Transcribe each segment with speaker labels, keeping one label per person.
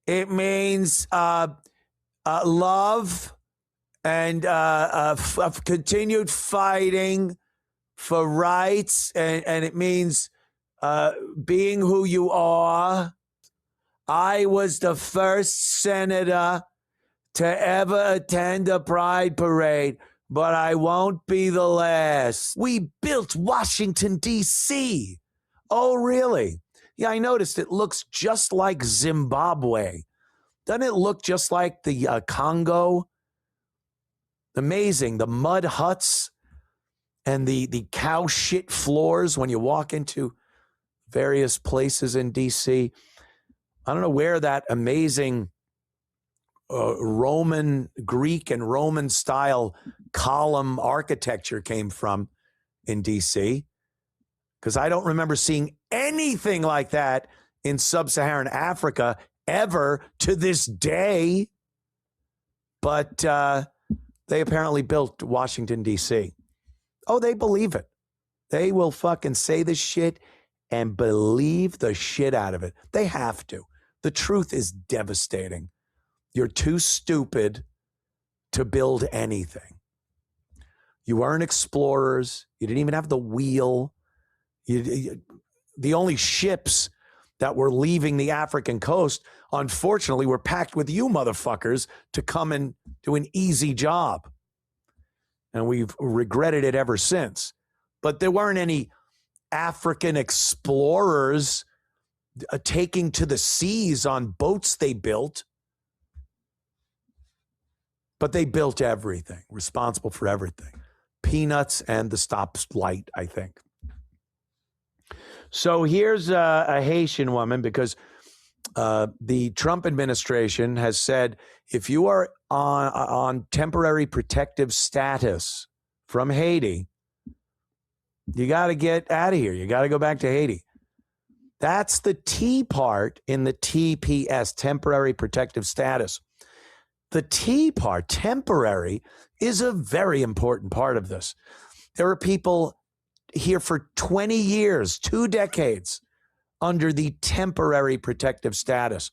Speaker 1: It means love and continued fighting for rights, and it means being who you are. I was the first senator to ever attend a pride parade, but I won't be the last. We built Washington, D.C. Oh, really? Yeah, I noticed it looks just like Zimbabwe. Doesn't it look just like the Congo? Amazing. The mud huts and the cow shit floors when you walk into various places in D.C. I don't know where that amazing Roman, Greek and Roman style column architecture came from in D.C., because I don't remember seeing anything like that in sub-Saharan Africa ever to this day. But they apparently built Washington, D.C. Oh, they believe it. They will fucking say this shit and believe the shit out of it. They have to. The truth is devastating. You're too stupid to build anything. You weren't explorers. You didn't even have the wheel. The only ships that were leaving the African coast, unfortunately, were packed with you motherfuckers to come and do an easy job. And we've regretted it ever since. But there weren't any African explorers taking to the seas on boats they built. But they built everything, responsible for everything. Peanuts and the stoplight, I think. So here's a Haitian woman, because the Trump administration has said if you are on temporary protective status from Haiti, you got to get out of here. You got to go back to Haiti. That's the T part in the TPS, temporary protective status. The T part, temporary, is a very important part of this. There are people here for 20 years, 2 decades, under the temporary protective status.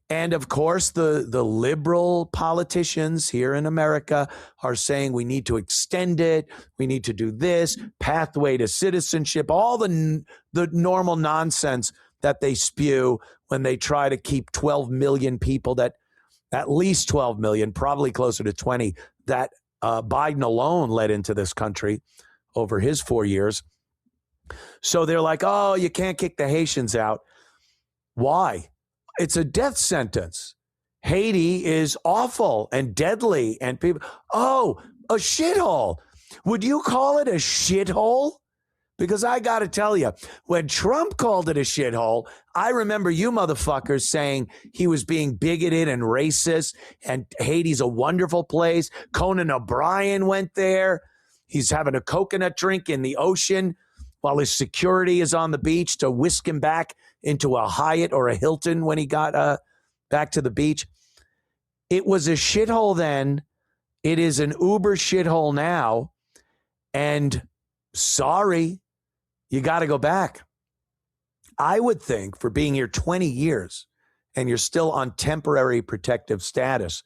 Speaker 1: And of course, the liberal politicians here in America are saying we need to extend it. We need to do this, pathway to citizenship, all the normal nonsense that they spew when they try to keep 12 million people, that at least 12 million, probably closer to 20, that Biden alone led into this country over his 4 years. So they're like, oh, you can't kick the Haitians out. Why? It's a death sentence. Haiti is awful and deadly, and people, oh, a shithole. Would you call it a shithole? Because I got to tell you, when Trump called it a shithole, I remember you motherfuckers saying he was being bigoted and racist, and Haiti's a wonderful place. Conan O'Brien went there. He's having a coconut drink in the ocean while his security is on the beach to whisk him back into a Hyatt or a Hilton when he got back to the beach. It was a shithole then. It is an uber shithole now. And sorry, you got to go back. I would think for being here 20 years and you're still on temporary protective status,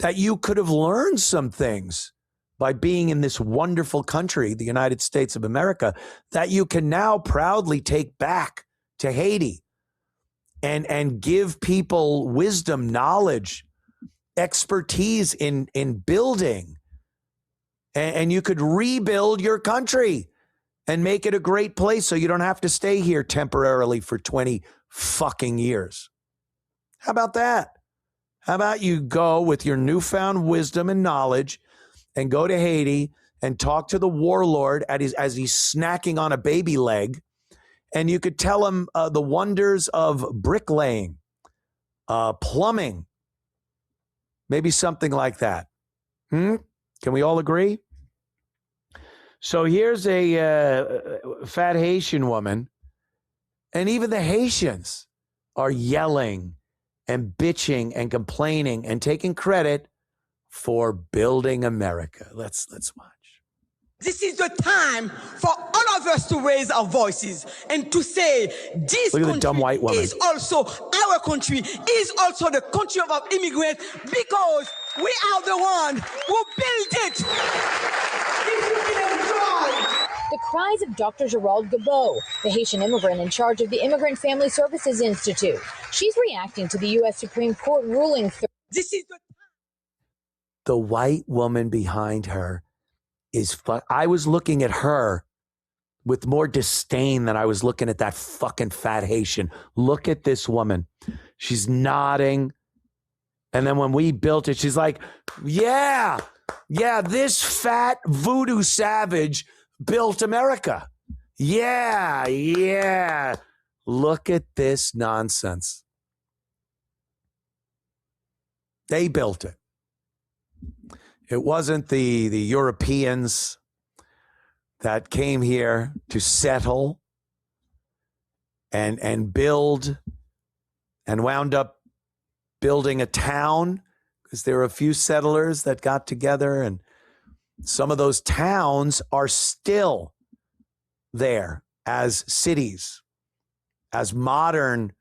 Speaker 1: that you could have learned some things by being in this wonderful country, the United States of America, that you can now proudly take back to Haiti and give people wisdom, knowledge, expertise in building. And you could rebuild your country and make it a great place so you don't have to stay here temporarily for 20 fucking years. How about that? How about you go with your newfound wisdom and knowledge and go to Haiti and talk to the warlord as he's snacking on a baby leg, and you could tell him the wonders of bricklaying, plumbing, maybe something like that. Can we all agree? So here's a fat Haitian woman, and even the Haitians are yelling and bitching and complaining and taking credit for building America. Let's watch.
Speaker 2: This is the time for all of us to raise our voices and to say this country is also our country, is also the country of our immigrants, because we are the one who built it.
Speaker 3: The cries of Dr. Gerald Gabot, the Haitian immigrant in charge of the Immigrant Family Services Institute. She's reacting to the U.S. Supreme Court ruling.
Speaker 2: This is
Speaker 1: the white woman behind her is I was looking at her with more disdain than I was looking at that fucking fat Haitian. Look at this woman. She's nodding. And then when we built it, she's like, yeah, this fat voodoo savage built America. Yeah. Look at this nonsense. They built it. It wasn't the Europeans that came here to settle and build and wound up building a town, because there were a few settlers that got together, and some of those towns are still there as cities, as modern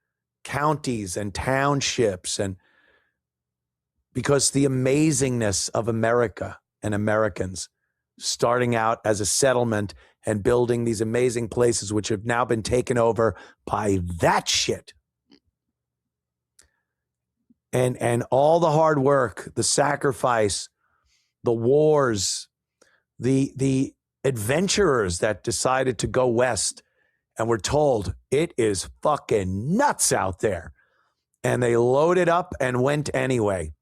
Speaker 1: counties and townships, and because the amazingness of America and Americans starting out as a settlement and building these amazing places, which have now been taken over by that shit. And all the hard work, the sacrifice, the wars, the adventurers that decided to go west and were told it is fucking nuts out there. And they loaded up and went anyway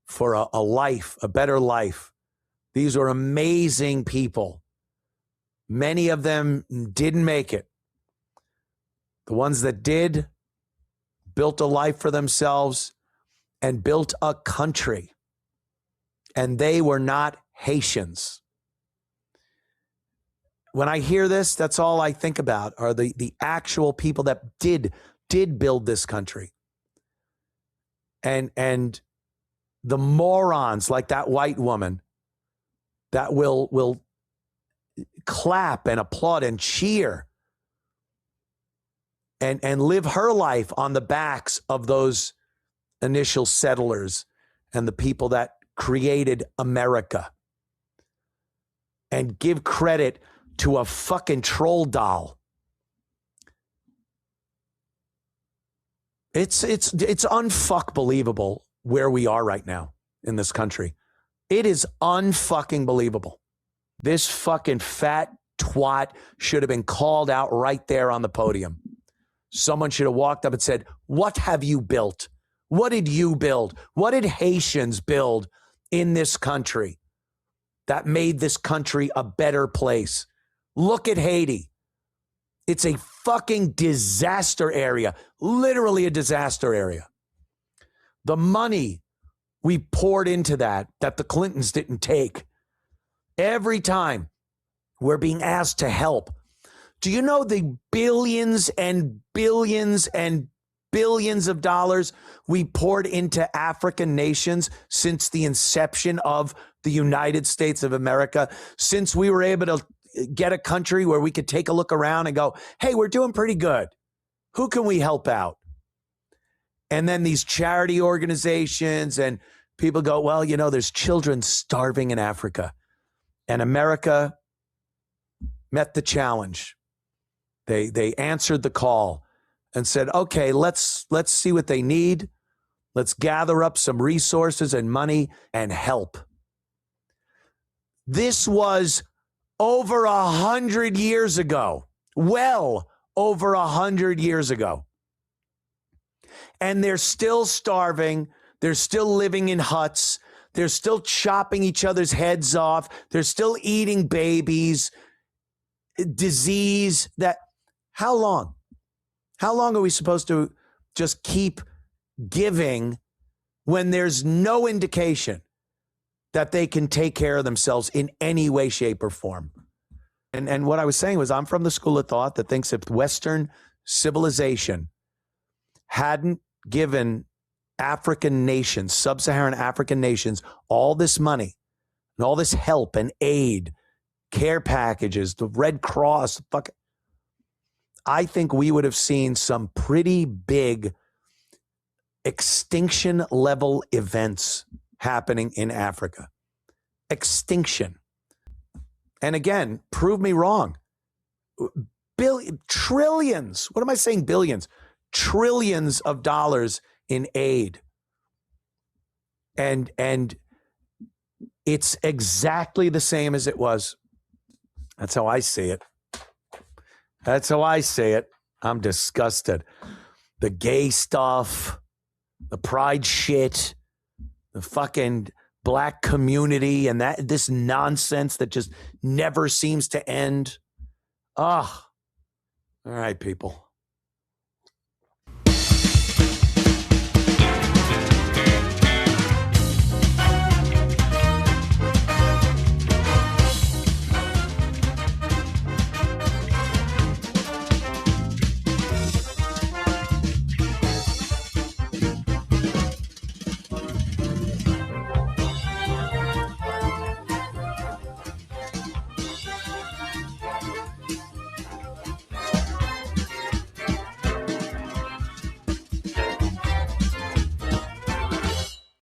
Speaker 1: for a life, a better life. These were amazing people. Many of them didn't make it. The ones that did built a life for themselves and built a country. And they were not Haitians. When I hear this, that's all I think about are the actual people that did build this country. And the morons like that white woman that will clap and applaud and cheer and live her life on the backs of those initial settlers and the people that created America, and give credit to a fucking troll doll. It's unfuck believable where we are right now in this country. It is unfucking believable. This fucking fat twat should have been called out right there on the podium. Someone should have walked up and said, what have you built? What did you build? What did Haitians build in this country that made this country a better place? Look at Haiti. It's a fucking disaster area, literally a disaster area. The money we poured into that the Clintons didn't take. Every time we're being asked to help. Do you know the billions and billions and billions of dollars we poured into African nations since the inception of the United States of America, since we were able to get a country where we could take a look around and go, hey, we're doing pretty good. Who can we help out? And then these charity organizations and people go, well, you know, there's children starving in Africa. And America met the challenge. They answered the call and said, okay, let's see what they need. Let's gather up some resources and money and help. This was over 100 years ago, well over 100 years ago. And they're still starving. They're still living in huts. They're still chopping each other's heads off. They're still eating babies. Disease. How long? How long are we supposed to just keep giving when there's no indication that they can take care of themselves in any way, shape, or form? And what I was saying was, I'm from the school of thought that thinks if Western civilization hadn't given African nations, sub-Saharan African nations, all this money, and all this help and aid, care packages, the Red Cross, I think we would have seen some pretty big extinction level events happening in Africa. Extinction. And again, prove me wrong. Trillions. What am I saying? Billions. Trillions of dollars in aid. And it's exactly the same as it was. That's how I see it. That's how I see it. I'm disgusted. The gay stuff, the pride shit, the fucking black community, and this nonsense that just never seems to end. All right, people.